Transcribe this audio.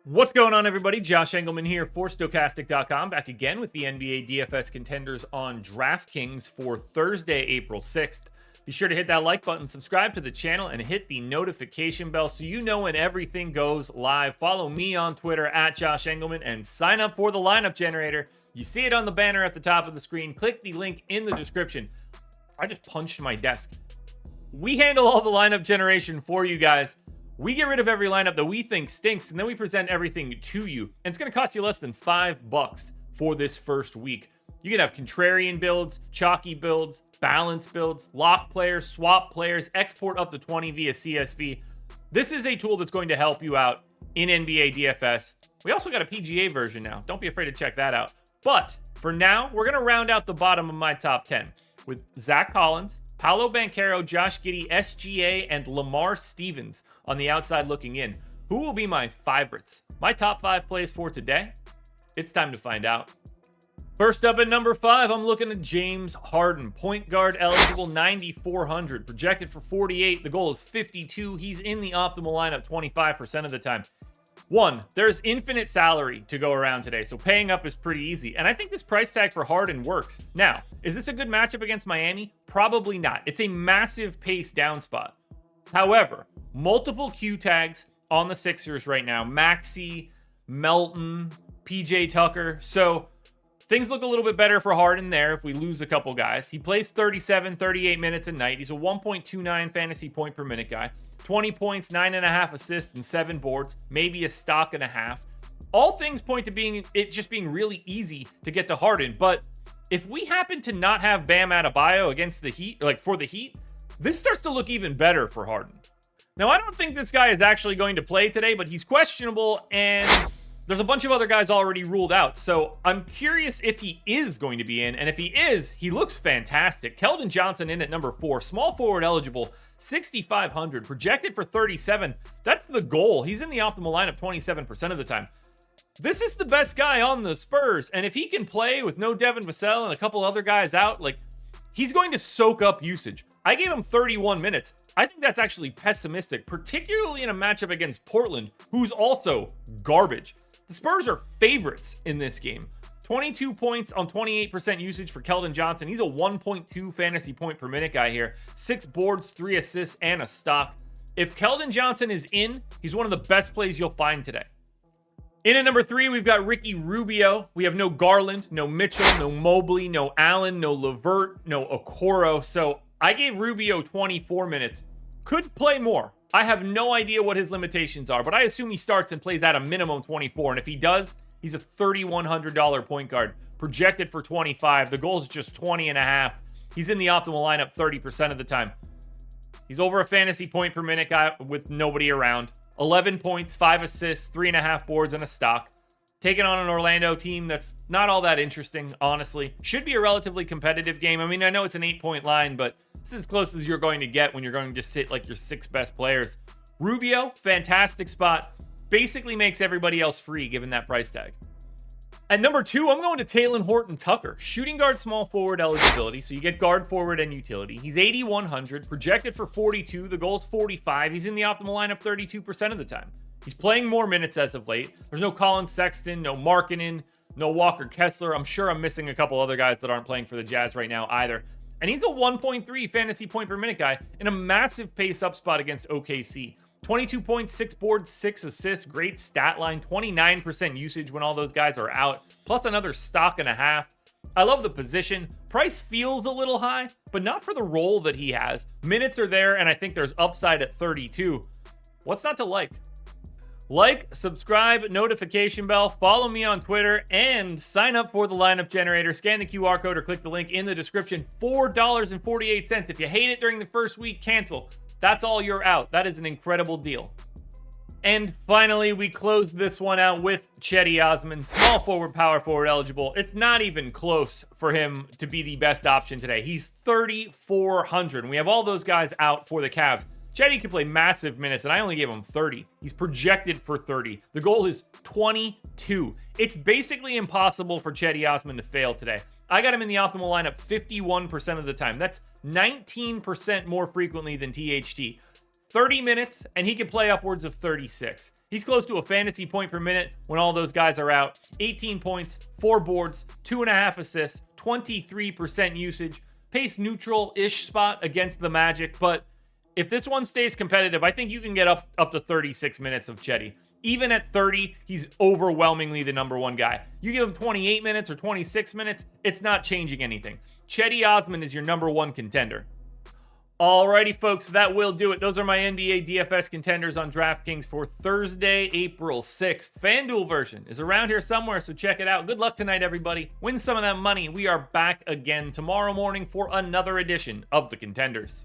What's going on, everybody? Josh Engleman here for Stokastic.com, back again with the NBA DFS contenders on DraftKings for Thursday, April 6th. Be sure to hit that like button, subscribe to the channel, and hit the notification bell so you know when everything goes live. Follow me on Twitter at Josh Engleman and sign up for the lineup generator. You see it on the banner at the top of the screen. Click the link in the description. I just punched my desk. We handle all the lineup generation for you guys. We get rid of every lineup that we think stinks, and then we present everything to you. And it's going to cost you less than $5 for this first week. You can have contrarian builds, chalky builds, balance builds, lock players, swap players, export up to 20 via CSV. This is a tool that's going to help you out in NBA DFS. We also got a PGA version now. Don't be afraid to check that out. But for now, we're going to round out the bottom of my top 10 with Zach Collins, Paolo Banchero, Josh Giddey, SGA, and Lamar Stevens on the outside looking in. Who will be my favorites? My top 5 plays for today? It's time to find out. First up at number 5, I'm looking at James Harden. Point guard eligible, 9,400. Projected for 48. The goal is 52. He's in the optimal lineup 25% of the time. One, there's infinite salary to go around today, so paying up is pretty easy. And I think this price tag for Harden works. Now, is this a good matchup against Miami? Probably not. It's a massive pace down spot. However, multiple Q tags on the Sixers right now. Maxey, Melton, PJ Tucker. So things look a little bit better for Harden there if we lose a couple guys. He plays 37, 38 minutes a night. He's a 1.29 fantasy point per minute guy. 20 points, 9.5 assists, and 7 boards, maybe a stock and a half. All things point to it just being really easy to get to Harden. But if we happen to not have Bam Adebayo against the Heat, for the Heat, this starts to look even better for Harden. Now, I don't think this guy is actually going to play today, but he's questionable, and there's a bunch of other guys already ruled out. So I'm curious if he is going to be in. And if he is, he looks fantastic. Kelvin Johnson in at number 4. Small forward eligible, 6,500. Projected for 37. That's the goal. He's in the optimal lineup 27% of the time. This is the best guy on the Spurs. And if he can play with no Devin Vassell and a couple other guys out, he's going to soak up usage. I gave him 31 minutes. I think that's actually pessimistic, particularly in a matchup against Portland, who's also garbage. The Spurs are favorites in this game. 22 points on 28% usage for Keldon Johnson. He's a 1.2 fantasy point per minute guy here. 6 boards, 3 assists, and a stock. If Keldon Johnson is in, he's one of the best plays you'll find today. In at number 3, we've got Ricky Rubio. We have no Garland, no Mitchell, no Mobley, no Allen, no LeVert, no Okoro. So I gave Rubio 24 minutes. Could play more. I have no idea what his limitations are, but I assume he starts and plays at a minimum 24. And if he does, he's a $3,100 point guard, projected for 25. The goal is just 20.5. He's in the optimal lineup 30% of the time. He's over a fantasy point per minute guy with nobody around. 11 points, 5 assists, 3.5 boards, and a stock. Taking on an Orlando team that's not all that interesting, honestly. Should be a relatively competitive game. I mean, I know it's an 8-point line, but this is as close as you're going to get when you're going to sit your 6 best players. Rubio, fantastic spot. Basically makes everybody else free given that price tag. At number 2, I'm going to Talen Horton-Tucker. Shooting guard, small forward eligibility, so you get guard, forward, and utility. He's 8,100, projected for 42. The goal is 45. He's in the optimal lineup 32% of the time. He's playing more minutes as of late. There's no Colin Sexton, no Markkanen, no Walker Kessler. I'm sure I'm missing a couple other guys that aren't playing for the Jazz right now either. And he's a 1.3 fantasy point per minute guy in a massive pace up spot against OKC. 22 points, 6 boards, 6 assists, great stat line, 29% usage when all those guys are out, plus another stock and a half. I love the position. Price feels a little high, but not for the role that he has. Minutes are there, and I think there's upside at 32. What's not to like? Like, subscribe, notification bell, follow me on Twitter, and sign up for the lineup generator. Scan the QR code or click the link in the description. $4.48. If you hate it during the first week, cancel. That's all you're out. That is an incredible deal. And finally, we close this one out with Chetty Osman. Small forward, power forward eligible. It's not even close for him to be the best option today. He's 3,400, and we have all those guys out for the Cavs. Chetty can play massive minutes, and I only gave him 30. He's projected for 30. The goal is 22. It's basically impossible for Chetty Osman to fail today. I got him in the optimal lineup 51% of the time. That's 19% more frequently than THT. 30 minutes, and he can play upwards of 36. He's close to a fantasy point per minute when all those guys are out. 18 points, 4 boards, 2.5 assists, 23% usage. Pace neutral-ish spot against the Magic, but if this one stays competitive, I think you can get up to 36 minutes of Chetty. Even at 30, he's overwhelmingly the number one guy. You give him 28 minutes or 26 minutes, it's not changing anything. Chetty Osman is your number one contender. Alrighty, folks, that will do it. Those are my NBA DFS contenders on DraftKings for Thursday, April 6th. FanDuel version is around here somewhere, so check it out. Good luck tonight, everybody. Win some of that money. We are back again tomorrow morning for another edition of the Contenders.